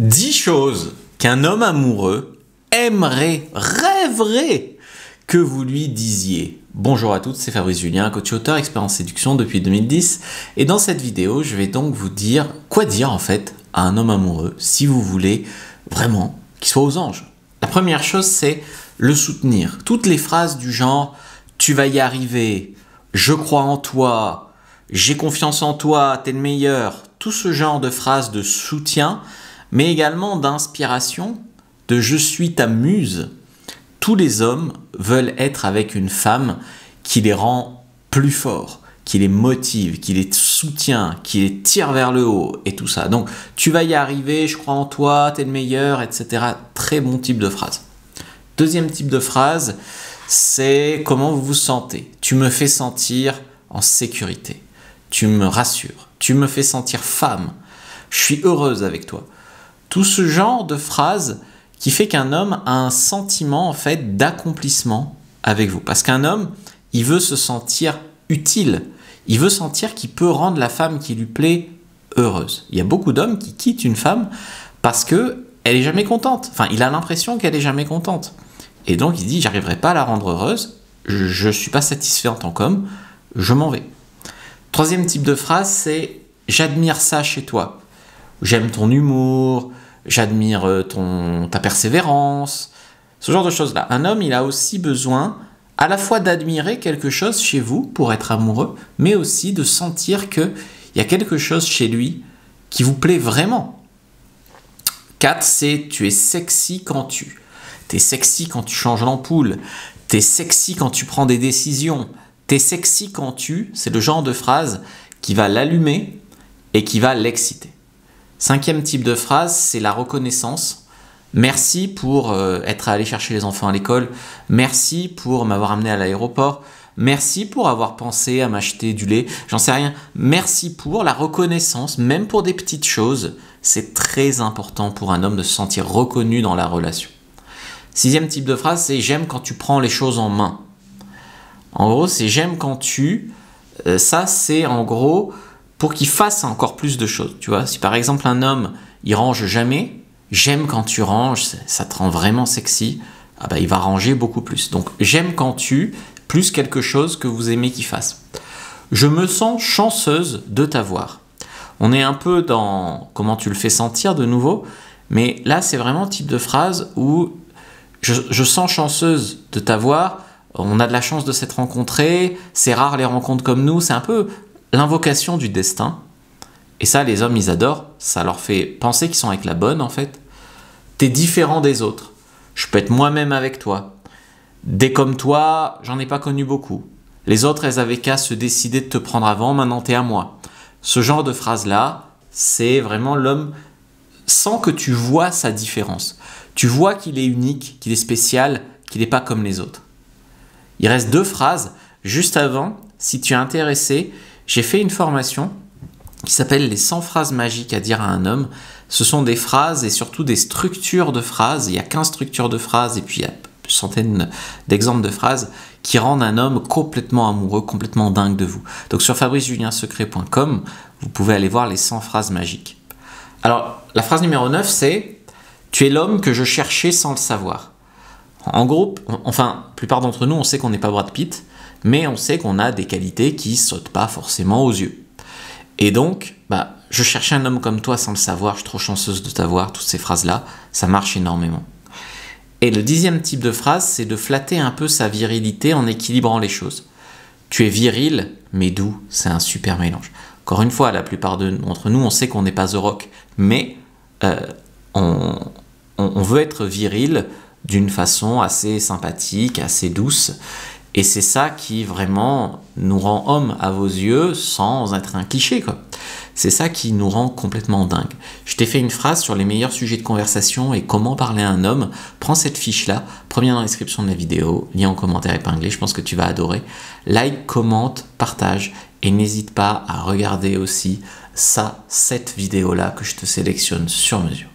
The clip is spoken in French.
10 choses qu'un homme amoureux aimerait, rêverait que vous lui disiez. Bonjour à toutes, c'est Fabrice Julien, coach auteur, expert en séduction depuis 2010. Et dans cette vidéo, je vais donc vous dire quoi dire en fait à un homme amoureux si vous voulez vraiment qu'il soit aux anges. La première chose, c'est le soutenir. Toutes les phrases du genre « tu vas y arriver »,« je crois en toi »,« j'ai confiance en toi, t'es le meilleur », tout ce genre de phrases de soutien, mais également d'inspiration, de « je suis ta muse ». Tous les hommes veulent être avec une femme qui les rend plus forts, qui les motive, qui les soutient, qui les tire vers le haut et tout ça. Donc, tu vas y arriver, je crois en toi, t'es le meilleur, etc. Très bon type de phrase. Deuxième type de phrase, c'est comment vous vous sentez. Tu me fais sentir en sécurité. Tu me rassures. Tu me fais sentir femme. Je suis heureuse avec toi. Tout ce genre de phrases qui fait qu'un homme a un sentiment en fait d'accomplissement avec vous. Parce qu'un homme, il veut se sentir utile. Il veut sentir qu'il peut rendre la femme qui lui plaît heureuse. Il y a beaucoup d'hommes qui quittent une femme parce que elle est jamais contente. Enfin, il a l'impression qu'elle est jamais contente. Et donc il dit, j'arriverai pas à la rendre heureuse. Je suis pas satisfait en tant qu'homme. Je m'en vais. Troisième type de phrase, c'est j'admire ça chez toi. J'aime ton humour. J'admire ta persévérance, ce genre de choses-là. Un homme, il a aussi besoin à la fois d'admirer quelque chose chez vous pour être amoureux, mais aussi de sentir qu'il y a quelque chose chez lui qui vous plaît vraiment. 4, c'est tu es sexy quand tu. T'es sexy quand tu changes l'ampoule. T'es sexy quand tu prends des décisions. T'es sexy quand tu. C'est le genre de phrase qui va l'allumer et qui va l'exciter. 5e type de phrase, c'est la reconnaissance. Merci pour être allé chercher les enfants à l'école. Merci pour m'avoir amené à l'aéroport. Merci pour avoir pensé à m'acheter du lait. J'en sais rien. Merci pour la reconnaissance, même pour des petites choses. C'est très important pour un homme de se sentir reconnu dans la relation. 6e type de phrase, c'est j'aime quand tu prends les choses en main. En gros, c'est j'aime quand tu... ça, c'est en gros... pour qu'il fasse encore plus de choses, tu vois. Si par exemple un homme, il range jamais, j'aime quand tu ranges, ça te rend vraiment sexy, ah bah, il va ranger beaucoup plus. Donc j'aime quand tu, plus quelque chose que vous aimez qu'il fasse. Je me sens chanceuse de t'avoir. On est un peu dans comment tu le fais sentir de nouveau, mais là c'est vraiment le type de phrase où je sens chanceuse de t'avoir, on a de la chance de s'être rencontrés, c'est rare les rencontres comme nous, c'est un peu... l'invocation du destin, et ça les hommes ils adorent, ça leur fait penser qu'ils sont avec la bonne en fait. T'es différent des autres, je peux être moi-même avec toi. Des comme toi, j'en ai pas connu beaucoup. Les autres elles avaient qu'à se décider de te prendre avant, maintenant t'es à moi. Ce genre de phrase là, c'est vraiment l'homme sans que tu vois sa différence. Tu vois qu'il est unique, qu'il est spécial, qu'il n'est pas comme les autres. Il reste 2 phrases, juste avant, si tu es intéressé, j'ai fait une formation qui s'appelle les 100 phrases magiques à dire à un homme. Ce sont des phrases et surtout des structures de phrases. Il y a 15 structures de phrases et puis il y a centaines d'exemples de phrases qui rendent un homme complètement amoureux, complètement dingue de vous. Donc sur fabricejuliensecret.com, vous pouvez aller voir les 100 phrases magiques. Alors la phrase numéro 9, c'est « Tu es l'homme que je cherchais sans le savoir ». En gros, enfin, la plupart d'entre nous, on sait qu'on n'est pas Brad Pitt, mais on sait qu'on a des qualités qui ne sautent pas forcément aux yeux. Et donc, je cherchais un homme comme toi sans le savoir, je suis trop chanceuse de t'avoir, toutes ces phrases-là, ça marche énormément. Et le 10e type de phrase, c'est de flatter un peu sa virilité en équilibrant les choses. Tu es viril, mais doux, c'est un super mélange. Encore une fois, la plupart d'entre nous, on sait qu'on n'est pas The Rock, mais on veut être viril d'une façon assez sympathique, assez douce. Et c'est ça qui vraiment nous rend hommes à vos yeux sans être un cliché, quoi. C'est ça qui nous rend complètement dingue. Je t'ai fait une phrase sur les meilleurs sujets de conversation et comment parler à un homme. Prends cette fiche-là, première dans la description de la vidéo, lien en commentaire épinglé, je pense que tu vas adorer. Like, commente, partage et n'hésite pas à regarder aussi cette vidéo-là que je te sélectionne sur mesure.